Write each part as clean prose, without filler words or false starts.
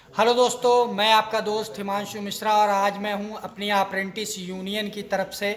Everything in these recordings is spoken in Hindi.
हेलो दोस्तों, मैं आपका दोस्त हिमांशु मिश्रा और आज मैं हूं अपनी अप्रेंटिस यूनियन की तरफ से।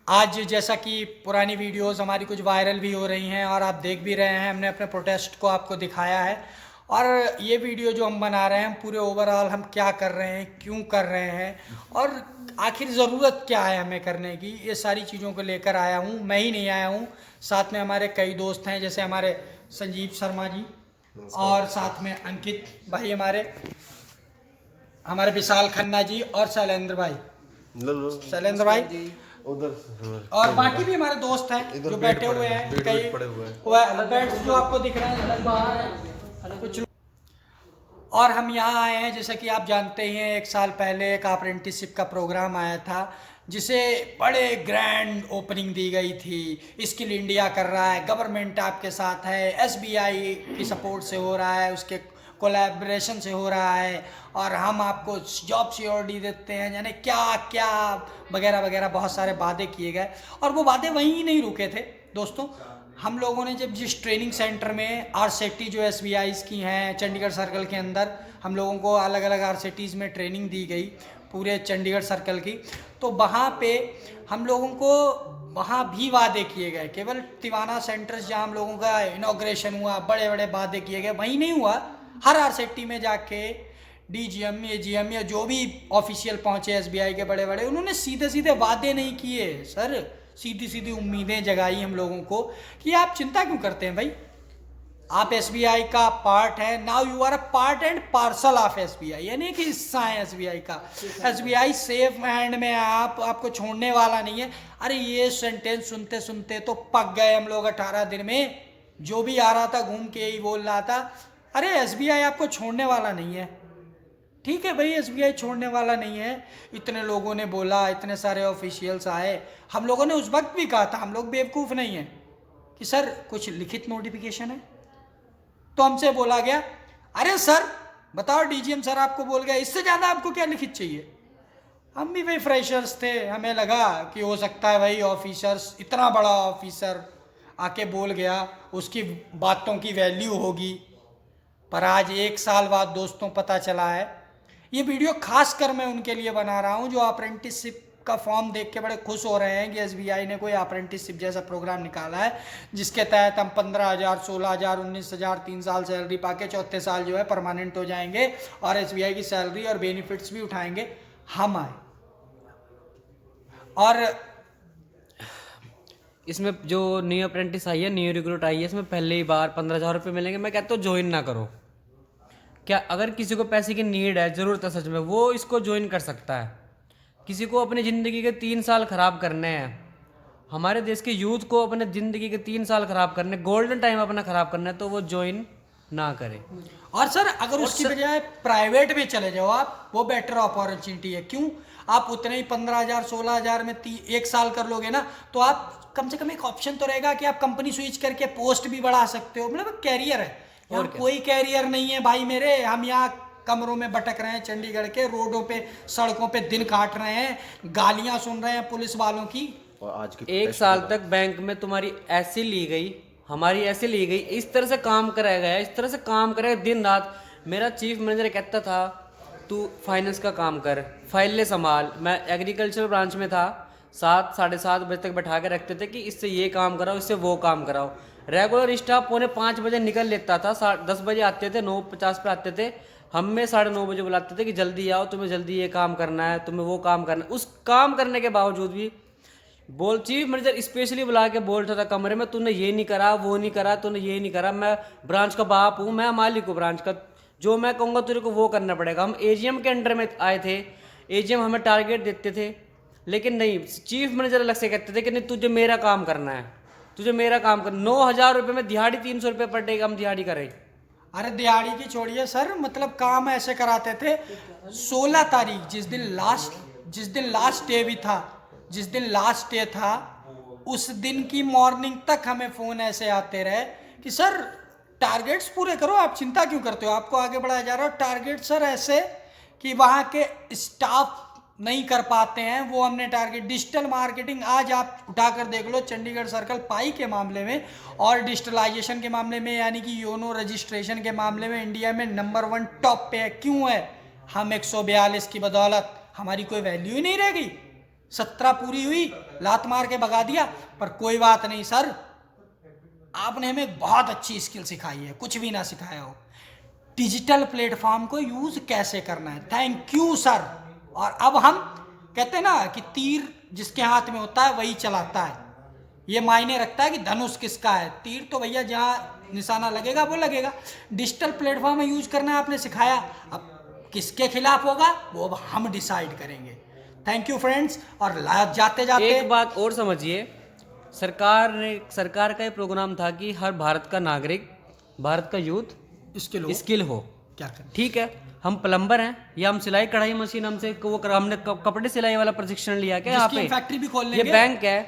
आज जैसा कि पुरानी वीडियोस हमारी कुछ वायरल भी हो रही हैं और आप देख भी रहे हैं, हमने अपने प्रोटेस्ट को आपको दिखाया है। और ये वीडियो जो हम बना रहे हैं, पूरे ओवरऑल हम क्या कर रहे हैं, क्यों कर रहे हैं और आखिर ज़रूरत क्या है हमें करने की, ये सारी चीज़ों को लेकर आया हूँ। मैं ही नहीं आया हूँ, साथ में हमारे कई दोस्त हैं, जैसे हमारे संजीव शर्मा जी और साथ में अंकित भाई, हमारे हमारे विशाल खन्ना जी और शैलेंद्र भाई। शैलेंद्र भाई उधर और बाकी भी हमारे दोस्त हैं जो बैठे हुए हैं, कई बेड्स जो आपको दिख रहे हैं अलग बाहर हैं कुछ लोग। और हम यहाँ आए हैं, जैसा कि आप जानते ही हैं, 1 साल पहले एक अप्रेंटिसशिप का प्रोग्राम आया था जिसे बड़े ग्रैंड ओपनिंग दी गई थी। स्किल इंडिया कर रहा है, गवर्नमेंट आपके साथ है, एसबीआई की सपोर्ट से हो रहा है, उसके कोलैबोरेशन से हो रहा है और हम आपको जॉब सिक्योरिटी देते हैं, यानी क्या क्या वगैरह वगैरह बहुत सारे वादे किए गए। और वो वादे वहीं नहीं रुके थे दोस्तों। हम लोगों ने जब जिस ट्रेनिंग सेंटर में आरसेटी जो एसबीआईज़ की हैं चंडीगढ़ सर्कल के अंदर, हम लोगों को अलग अलग आरसेटीज़ में ट्रेनिंग दी गई पूरे चंडीगढ़ सर्कल की, तो वहाँ पे हम लोगों को वहाँ भी वादे किए गए। केवल तिवाना सेंटर्स जहाँ हम लोगों का इनॉग्रेशन हुआ, बड़े बड़े वादे किए गए, वहीं नहीं हुआ। हर आरसेटी में जाके डीजीएम एजीएम या जो भी ऑफिशियल पहुंचे एसबीआई के बड़े बड़े, उन्होंने सीधे सीधे वादे नहीं किए सर, सीधी सीधी उम्मीदें जगाई हम लोगों को कि आप चिंता क्यों करते हैं भाई, आप एसबीआई का पार्ट है, now you are a part and parcel of SBI, यानी कि हिस्सा है एसबीआई का। एसबीआई सेफ हैंड में है, आपको छोड़ने वाला नहीं है। अरे ये सेंटेंस सुनते सुनते तो पक गए हम लोग 18 दिन में। जो भी आ रहा था घूम के ही बोल रहा था, अरे एसबीआई आपको छोड़ने वाला नहीं है। ठीक है भाई, एसबीआई छोड़ने वाला नहीं है, इतने लोगों ने बोला, इतने सारे ऑफिशियल्स आए, हम लोगों ने उस वक्त भी कहा था, हम लोग बेवकूफ़ नहीं हैं कि सर कुछ लिखित नोटिफिकेशन है। तो हमसे बोला गया, अरे सर बताओ, डीजीएम सर आपको बोल गया, इससे ज़्यादा आपको क्या लिखित चाहिए। हम भी भाई फ्रेशर्स थे, हमें लगा कि हो सकता है भाई ऑफिसर्स, इतना बड़ा ऑफिसर आके बोल गया, उसकी बातों की वैल्यू होगी। पर आज 1 साल बाद दोस्तों पता चला है, ये वीडियो खास कर मैं उनके लिए बना रहा हूँ जो अप्रेंटिसशिप का फॉर्म देख के बड़े खुश हो रहे हैं कि एसबीआई ने कोई अप्रेंटिसशिप जैसा प्रोग्राम निकाला है जिसके तहत हम 15,000, 16,000, 19,000 3 साल सैलरी पाके चौथे साल जो है परमानेंट हो जाएंगे और एसबीआई की सैलरी और बेनिफिट्स भी उठाएंगे। हम आए और इसमें जो न्यू अप्रेंटिस आई है, न्यू रिक्रूट आई है, इसमें पहले ही बार 15,000 रुपये मिलेंगे। मैं कहता हूँ ज्वाइन ना करो। क्या अगर किसी को पैसे की नीड है, ज़रूरत है सच में, वो इसको ज्वाइन कर सकता है। किसी को अपनी ज़िंदगी के 3 साल ख़राब करने हैं, हमारे देश के यूथ को अपने ज़िंदगी के 3 साल ख़राब करने, गोल्डन टाइम अपना ख़राब करना है, तो वो ज्वाइन ना करे। और सर अगर उसकी बजाय प्राइवेट में चले जाओ आप, वो बेटर अपॉर्चुनिटी है। क्यों? आप उतने ही 15,000, 16,000 में 1 साल कर लोगे ना, तो आप कम से कम एक ऑप्शन तो रहेगा कि आप कंपनी स्विच करके पोस्ट भी बढ़ा सकते हो, मतलब कैरियर है। और कोई कैरियर नहीं है भाई मेरे, हम यहाँ कमरों में भटक रहे हैं, चंडीगढ़ के रोडों पे सड़कों पे दिन काट रहे हैं, गालियां सुन रहे हैं पुलिस वालों की। और आज की 1 साल तक बैंक में तुम्हारी ऐसी ली गई, हमारी ऐसे ली गई, इस तरह से काम कराया गया, इस तरह से काम कराया दिन रात। मेरा चीफ मैनेजर कहता था तू फाइनेंस का काम कर, फाइलें संभाल। मैं एग्रीकल्चर ब्रांच में था, 7 साढ़े 7 बजे तक बैठा के रखते थे कि इससे ये काम कराओ, इससे वो काम कराओ। रेगुलर स्टाफ 5:45 बजे निकल लेता था, 10 बजे आते थे, 9:50 पे आते थे। हमें 9:30 बजे बुलाते थे कि जल्दी आओ, तुम्हें जल्दी ये काम करना है, तुम्हें वो काम करना है। उस काम करने के बावजूद भी चीफ मैनेजर स्पेशली बुला के बोलता था कमरे में, तूने ये नहीं करा, वो नहीं करा, तूने ये नहीं करा। मैं ब्रांच का बाप हूँ, मैं मालिक हूँ ब्रांच का, जो मैं कहूँगा तेरे को वो करना पड़ेगा। हम एजीएम के अंडर में आए थे, एजीएम हमें टारगेट देते थे, लेकिन नहीं, चीफ मैनेजर अलग से कहते थे कि नहीं तुझे मेरा काम करना है, तुझे मेरा काम कर। 9,000 रुपये में दिहाड़ी 300 रुपये पर डे हम दिहाड़ी करें। अरे दिहाड़ी की छोड़िए सर, मतलब काम ऐसे कराते थे। 16 तारीख जिस दिन लास्ट डे भी था, जिस दिन लास्ट डे था, उस दिन की मॉर्निंग तक हमें फ़ोन ऐसे आते रहे कि सर टारगेट्स पूरे करो, आप चिंता क्यों करते हो, आपको आगे बढ़ाया जा रहा हो। टारगेट सर ऐसे कि वहाँ के स्टाफ नहीं कर पाते हैं वो हमने टारगेट। डिजिटल मार्केटिंग आज आप उठाकर देख लो, चंडीगढ़ सर्कल पाई के मामले में और डिजिटलाइजेशन के मामले में, यानी कि योनो रजिस्ट्रेशन के मामले में इंडिया में नंबर 1 टॉप पे है। क्यों है? हम 142 की बदौलत हमारी कोई वैल्यू ही नहीं रह गई। 17 पूरी हुई, लात मार के भगा दिया। पर कोई बात नहीं सर, आपने हमें बहुत अच्छी स्किल सिखाई है, कुछ भी ना सिखाया हो। डिजिटल प्लेटफॉर्म को यूज कैसे करना है। Thank you sir. और अब हम कहते हैं ना कि तीर जिसके हाथ में होता है वही चलाता है। ये मायने रखता है कि धनुष किसका है। तीर तो भैया जहाँ निशाना लगेगा वो लगेगा। डिजिटल प्लेटफॉर्म में यूज करना आपने सिखाया, अब किसके खिलाफ होगा वो अब हम डिसाइड करेंगे। Thank you friends. और जाते जाते एक बात और समझिए, सरकार का ये प्रोग्राम था कि हर भारत का नागरिक, भारत का यूथ स्किल हो। क्या करें? ठीक है, हम प्लम्बर हैं या हम सिलाई कढ़ाई मशीन, हमसे हमने कपड़े सिलाई वाला प्रशिक्षण लिया क्या यहाँ पे? फैक्ट्री भी खोल ये लेंगे। बैंक है,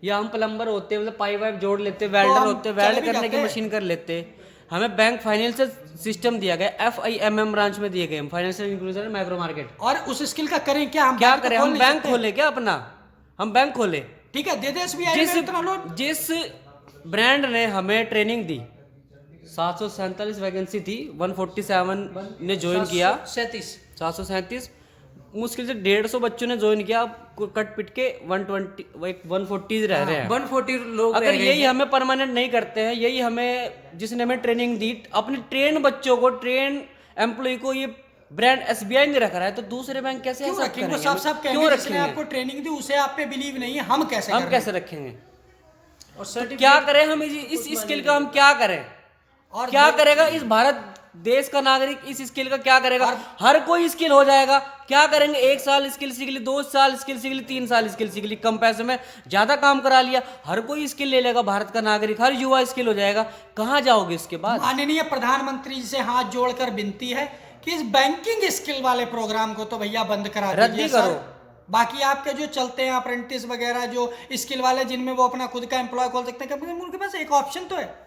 या हम प्लम्बर होते हैं, मतलब पाइप वाइप जोड़ लेते, वेल्डर होते, वेल्ड करने की मशीन कर लेते। हमें बैंक फाइनेंशियल सिस्टम दिया गया, FIMM ब्रांच में दिए गए हम, financial inclusion and micro market. और उस स्किल का करें क्या? हम क्या बैंक तो करें? खोल हम नहीं बैंक सकते। खोले क्या अपना? हम बैंक खोले। ठीक है, दे दे SBI में इतना लोन। जिस ब्रांड ने हमें ट्रेनिंग दी, 747 वैकेंसी थी, 147 ने ज्वाइन किया, 737 मुश्किल से 150 बच्चों ने ज्वाइन किया। कट पिट के 140 रह रहे हैं। 140 लोग अगर यही हमें परमानेंट नहीं करते हैं, यही हमें जिसने हमें ट्रेनिंग दी, अपने ट्रेन बच्चों को, ट्रेन एम्प्लॉय को ये ब्रांड SBI ने रख रहा है, तो दूसरे बैंक कैसे क्यों ऐसा रखेंगे? वो करेंगे? सब क्यों कहेंगे जिसने रखेंगे? आपको ट्रेनिंग दी उसे आप पे बिलीव नहीं है, हम कैसे हम करें? कैसे रखेंगे? और तो क्या करें हम? इस स्किल का हम क्या करें? और क्या करेगा इस भारत देश का नागरिक? इस स्किल का क्या करेगा? हर कोई स्किल हो जाएगा। क्या करेंगे? 1 साल स्किल सीख ली, 2 साल स्किल सीख ली, 3 साल स्किल सीख ली, कम पैसे में ज्यादा काम करा लिया, हर कोई स्किल ले लेगा। भारत का नागरिक, हर युवा स्किल हो जाएगा। कहाँ जाओगे इसके बाद? माननीय प्रधानमंत्री जी से हाथ जोड़कर विनती है कि इस बैंकिंग स्किल वाले प्रोग्राम को तो भैया बंद करा रद्द दीजिए ही करो। सर। बाकी आपके जो चलते हैं अप्रेंटिस वगैरह, जो स्किल वाले जिनमें वो अपना खुद का एम्प्लॉय खोल सकते हैं, उनके पास एक ऑप्शन तो है।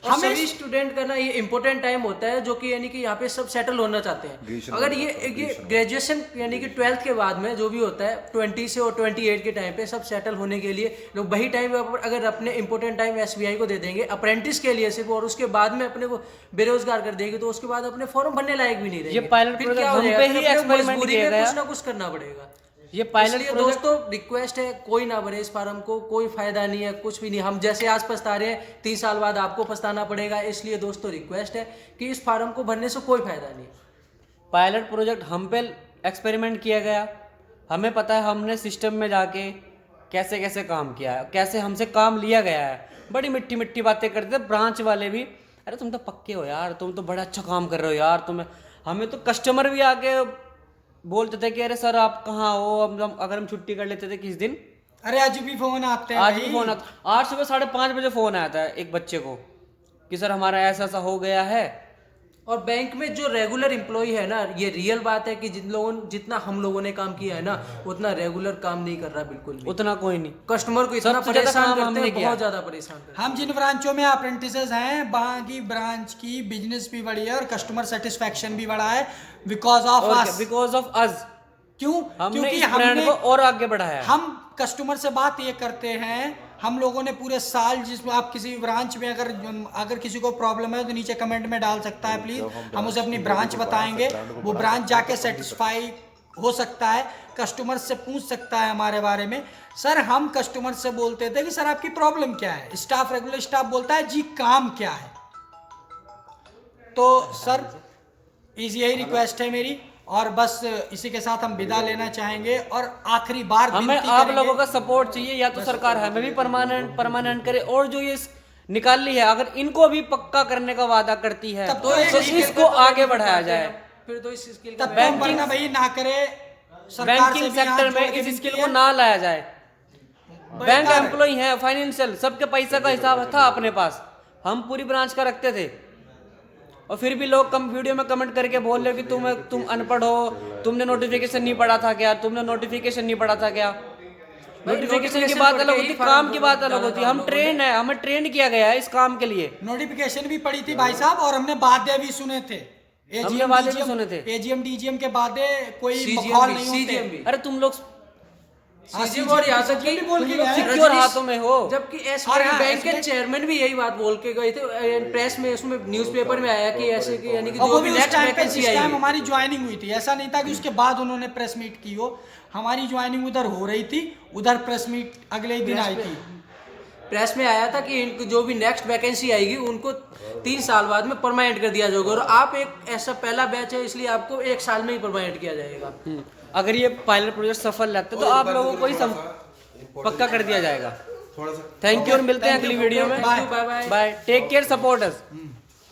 और सभी स्टूडेंट का ना ये इम्पोर्टेंट टाइम होता है, जो कि यानी कि यहाँ पे सब सेटल होना चाहते हैं। अगर ये ग्रेजुएशन यानी कि 12th के बाद में जो भी होता है 20 से और 28 के टाइम पे सब सेटल होने के लिए लोग वही टाइम अगर अपने इंपॉर्टेंट टाइम SBI को दे देंगे अप्रेंटिस के लिए सिर्फ, और उसके बाद में अपने को बेरोजगार कर देंगे, तो उसके बाद अपने फॉर्म भरने लायक भी नहीं रहेंगे। ये पायलट फिर प्रोजेक्ट क्या हो हम जाएगा? पे फिर ही अपने एक्सपेरिमेंट मजबूरी किया में गया। कुछ ना कुछ करना पड़ेगा। ये पायलट इसलिए प्रोजेक्ट दोस्तों रिक्वेस्ट है, कोई ना भरे इस फार्म को, कोई फायदा नहीं है, कुछ भी नहीं। हम जैसे आज पछता रहे हैं, 3 साल बाद आपको पछताना पड़ेगा। इसलिए दोस्तों रिक्वेस्ट है कि इस फार्म को भरने से कोई फायदा नहीं। पायलट प्रोजेक्ट हम पे एक्सपेरिमेंट किया गया। हमें पता है हमने सिस्टम में जाके कैसे कैसे काम किया है, कैसे हमसे काम लिया गया है। बड़ी मिट्टी मिट्टी बातें करते थे ब्रांच वाले भी, अरे तुम तो पक्के हो यार, तुम तो बड़ा अच्छा काम कर रहे हो यार। हमें तो कस्टमर भी आके बोलते थे कि अरे सर आप कहाँ हो। अगर हम छुट्टी कर लेते थे किस दिन, अरे आज भी फोन आते हैं आज भाई। भी फोन आता। आज सुबह 5:30 बजे फोन आया था एक बच्चे को कि सर हमारा ऐसा ऐसा हो गया है। और बैंक में जो रेगुलर एम्प्लॉय है ना, ये रियल बात है कि जितना हम लोगों ने काम किया है ना, उतना रेगुलर काम नहीं कर रहा बिल्कुल भी। उतना कोई नहीं। कस्टमर को इतना सबसे ज्यादा परेशान काम करते हमने हैं, किया। बहुत ज्यादा परेशान करते हैं। हम जिन ब्रांचों में अप्रेंटिसेस हैं, वहाँ की ब्रांच की बिजनेस भी बढ़ी है और कस्टमर सेटिस्फेक्शन भी बढ़ा है because of us. Because of us. क्यों? हमने क्योंकि इस ब्रांड को और आगे बढ़ाया। हम कस्टमर से बात ये करते हैं, हम लोगों ने पूरे साल, जिसमें आप किसी ब्रांच में अगर किसी को प्रॉब्लम है तो नीचे कमेंट में डाल सकता है प्लीज, हम उसे अपनी ब्रांच बताएंगे। वो ब्रांच जाके सेटिस्फाई हो सकता है, कस्टमर से पूछ सकता है हमारे बारे में। सर हम कस्टमर से बोलते थे कि सर आपकी प्रॉब्लम क्या है, स्टाफ रेगुलर स्टाफ बोलता है जी काम क्या है। तो सर यही रिक्वेस्ट है मेरी, और बस इसी के साथ हम विदा लेना चाहेंगे। और आखिरी बार हमें आप लोगों का सपोर्ट चाहिए, या तो सरकार हमें भी परमानेंट करे, और जो ये निकाल ली है अगर इनको भी पक्का करने का वादा करती है तब तो इसको आगे बढ़ाया जाए। फिर तो इस स्किल तब बैंकिंग भाई ना करे, बैंकिंग सेक्टर में इस स्किल को ना लाया जाए। बैंक एम्प्लॉय है, फाइनेंशियल, सबके पैसा का हिसाब था अपने पास, हम पूरी ब्रांच का रखते थे। और फिर भी लोग वीडियो में कमेंट करके बोल रहे हो कि तुम अनपढ़ हो, तुमने नोटिफिकेशन नहीं पढ़ा था क्या, तुमने नोटिफिकेशन नहीं पढ़ा था क्या। नोटिफिकेशन की बात अलग होती, काम की बात अलग होती है। हम ट्रेन है, हमें ट्रेन किया गया है इस काम के लिए। नोटिफिकेशन भी पड़ी थी भाई साहब, और हमने वाद्य भी सुने थे, हमने वादे भी सुने थे। एजीएम डीजीएम के बाद कोई CGM मखौल भी, नहीं होते। CGM भी। अरे तुम लोग CGM और यहाँ तक कि बोल के गए। सिक्योर हाथों में हो। जबकि और एसबीआई हाँ, बैंक के चेयरमैन भी यही बात बोल के गए थे प्रेस में, उसमें न्यूज़पेपर में आया कि ऐसे कि यानी कि और जो वो भी भी उस नेक्स्ट टाइम पे वैकेंसी जिस टाइम आएगी। हमारी ज्वाइनिंग हुई थी, ऐसा नहीं था कि उसके बाद उन्होंने प्रेस मीट की हो। हमारी ज्वाइनिंग उधर हो रही थी, उधर प्रेस मीट अगले ही दिन आई थी। प्रेस में आया था कि इनको जो भी नेक्स्ट वैकेंसी आएगी उनको 3 साल बाद में परमानेंट कर दिया जाएगा, और आप एक ऐसा पहला बैच है इसलिए आपको 1 साल में ही परमानेंट किया जाएगा। अगर ये पायलट प्रोजेक्ट सफल रहता है तो आप लोगों को ही पक्का कर दिया जाएगा। थोड़ा सा थैंक यू और मिलते हैं Thank you, अगली वीडियो में। bye, bye, bye. Bye, take care, support अस।